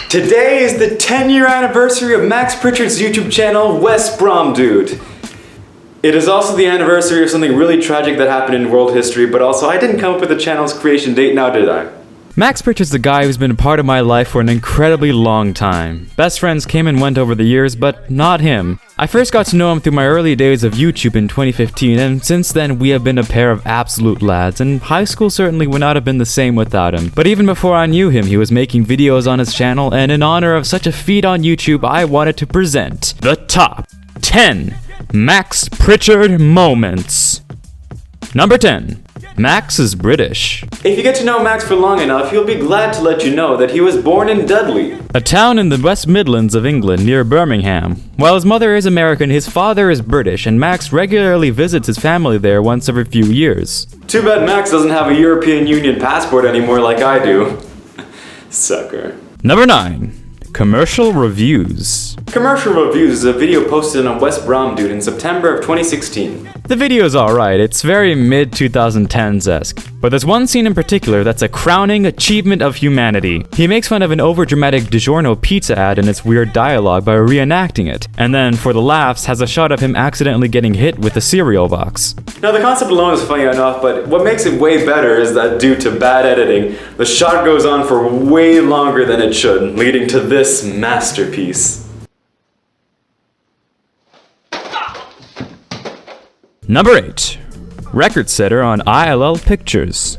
Today is the 10-year anniversary of Max Pritchard's YouTube channel, westbromdude. It is also the anniversary of something really tragic that happened in world history, but also I didn't come up with the channel's creation date, now did I? Max Pritchard's the guy who's been a part of my life for an incredibly long time. Best friends came and went over the years, but not him. I first got to know him through my early days of YouTube in 2015, and since then we have been a pair of absolute lads, and high school certainly would not have been the same without him. But even before I knew him, he was making videos on his channel, and in honor of such a feat on YouTube, I wanted to present the top 10 Max Pritchard Moments. Number 10. Max is British. If you get to know Max for long enough, he'll be glad to let you know that he was born in Dudley, a town in the West Midlands of England near Birmingham. While his mother is American, his father is British, and Max regularly visits his family there once every few years. Too bad Max doesn't have a European Union passport anymore like I do. Sucker. Number 9. Commercial Reviews. Commercial Reviews is a video posted on westbromdude in September of 2016. The video's alright, it's very mid-2010s-esque. But there's one scene in particular that's a crowning achievement of humanity. He makes fun of an overdramatic DiGiorno pizza ad and its weird dialogue by reenacting it. And then, for the laughs, has a shot of him accidentally getting hit with a cereal box. Now the concept alone is funny enough, but what makes it way better is that due to bad editing, the shot goes on for way longer than it should, leading to this masterpiece. Number 8. Record setter on ILL Pictures.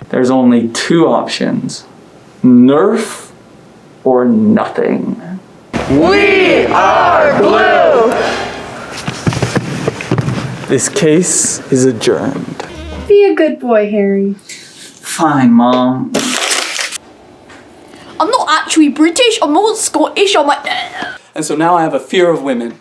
There's only two options: Nerf or nothing. We are blue! This case is adjourned. Be a good boy, Harry. Fine, Mom. I'm not actually British, I'm not Scottish, I'm like... And so now I have a fear of women.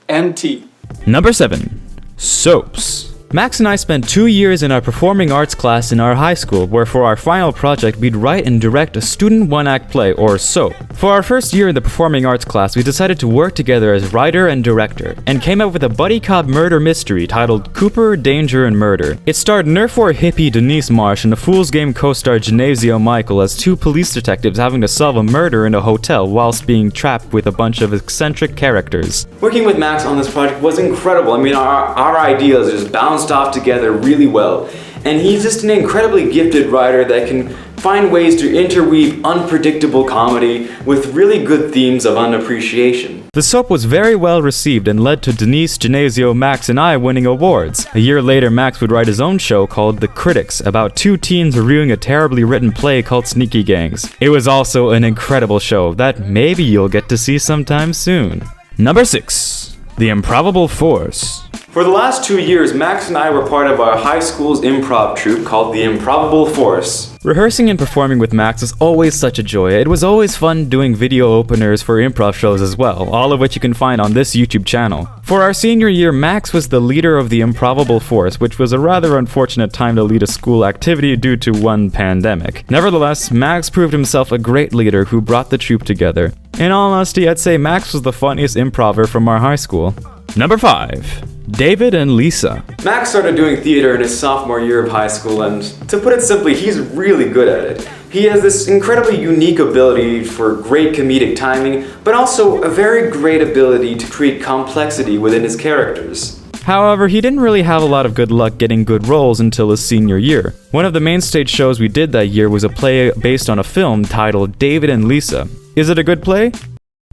And tea. Number 7. Soaps. Max and I spent 2 years in our performing arts class in our high school, where for our final project we'd write and direct a student one-act play, or soap. For our first year in the performing arts class, we decided to work together as writer and director, and came up with a buddy cop murder mystery titled Cooper, Danger, and Murder. It starred Nerf War hippie Denise Marsh and the Fool's Game co-star Genesio Michael as two police detectives having to solve a murder in a hotel whilst being trapped with a bunch of eccentric characters. Working with Max on this project was incredible. I mean, our ideas just bounced off together really well, and he's just an incredibly gifted writer that can find ways to interweave unpredictable comedy with really good themes of unappreciation. The soap was very well received and led to Denise, Genesio, Max, and I winning awards. A year later, Max would write his own show called The Critics, about two teens reviewing a terribly written play called Sneaky Gangs. It was also an incredible show that maybe you'll get to see sometime soon. Number 6. The Improbable Force. For the last 2 years, Max and I were part of our high school's improv troupe called the Improbable Force. Rehearsing and performing with Max was always such a joy. It was always fun doing video openers for improv shows as well, all of which you can find on this YouTube channel. For our senior year, Max was the leader of the Improbable Force, which was a rather unfortunate time to lead a school activity due to one pandemic. Nevertheless, Max proved himself a great leader who brought the troupe together. In all honesty, I'd say Max was the funniest improver from our high school. Number 5. David and Lisa. Max started doing theater in his sophomore year of high school, and to put it simply, he's really good at it. He has this incredibly unique ability for great comedic timing, but also a very great ability to create complexity within his characters. However, he didn't really have a lot of good luck getting good roles until his senior year. One of the main stage shows we did that year was a play based on a film titled David and Lisa. Is it a good play?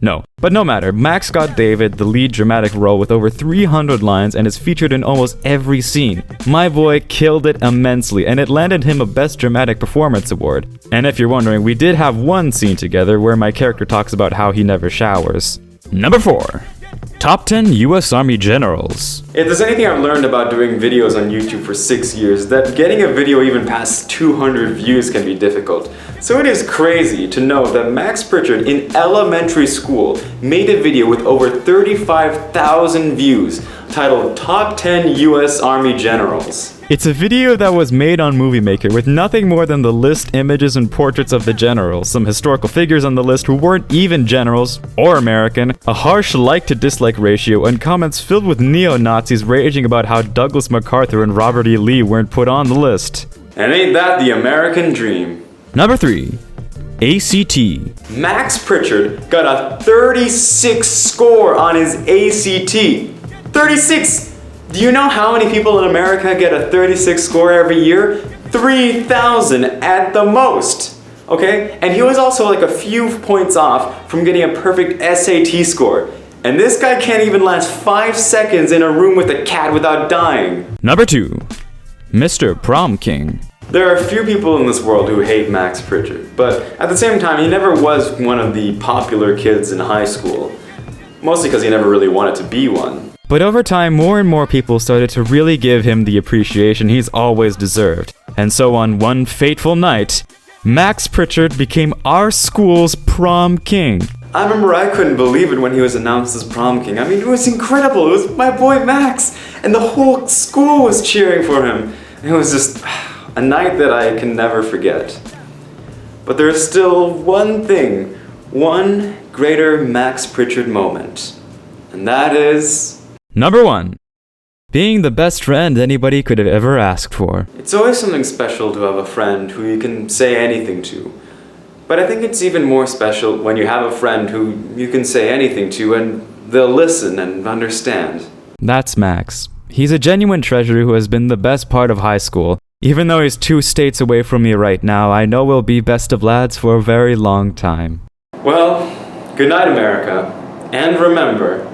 No. But no matter, Max got David the lead dramatic role with over 300 lines and is featured in almost every scene. My boy killed it immensely, and it landed him a Best Dramatic Performance award. And if you're wondering, we did have one scene together where my character talks about how he never showers. Number 4. Top 10 US Army Generals. If there's anything I've learned about doing videos on YouTube for 6 years, that getting a video even past 200 views can be difficult. So it is crazy to know that Max Pritchard in elementary school made a video with over 35,000 views titled Top 10 US Army Generals. It's a video that was made on Movie Maker with nothing more than the list, images, and portraits of the generals, some historical figures on the list who weren't even generals or American, a harsh like-to-dislike ratio, and comments filled with neo-Nazis raging about how Douglas MacArthur and Robert E. Lee weren't put on the list. And ain't that the American dream? Number 3. ACT. Max Pritchard got a 36 score on his ACT. 36! Do you know how many people in America get a 36 score every year? 3,000 at the most. Okay? And he was also like a few points off from getting a perfect SAT score. And this guy can't even last 5 seconds in a room with a cat without dying. Number 2. Mr. Prom King. There are a few people in this world who hate Max Pritchard, but at the same time, he never was one of the popular kids in high school. Mostly because he never really wanted to be one. But over time, more and more people started to really give him the appreciation he's always deserved. And so on one fateful night, Max Pritchard became our school's prom king. I remember I couldn't believe it when he was announced as prom king. I mean, it was incredible. It was my boy Max, and the whole school was cheering for him. It was just a night that I can never forget. But there's still one thing, one greater Max Pritchard moment. And that is... Number 1. Being the best friend anybody could have ever asked for. It's always something special to have a friend who you can say anything to. But I think it's even more special when you have a friend who you can say anything to and they'll listen and understand. That's Max. He's a genuine treasure who has been the best part of high school. Even though he's 2 states away from me right now, I know we'll be best of lads for a very long time. Well, good night, America. And remember...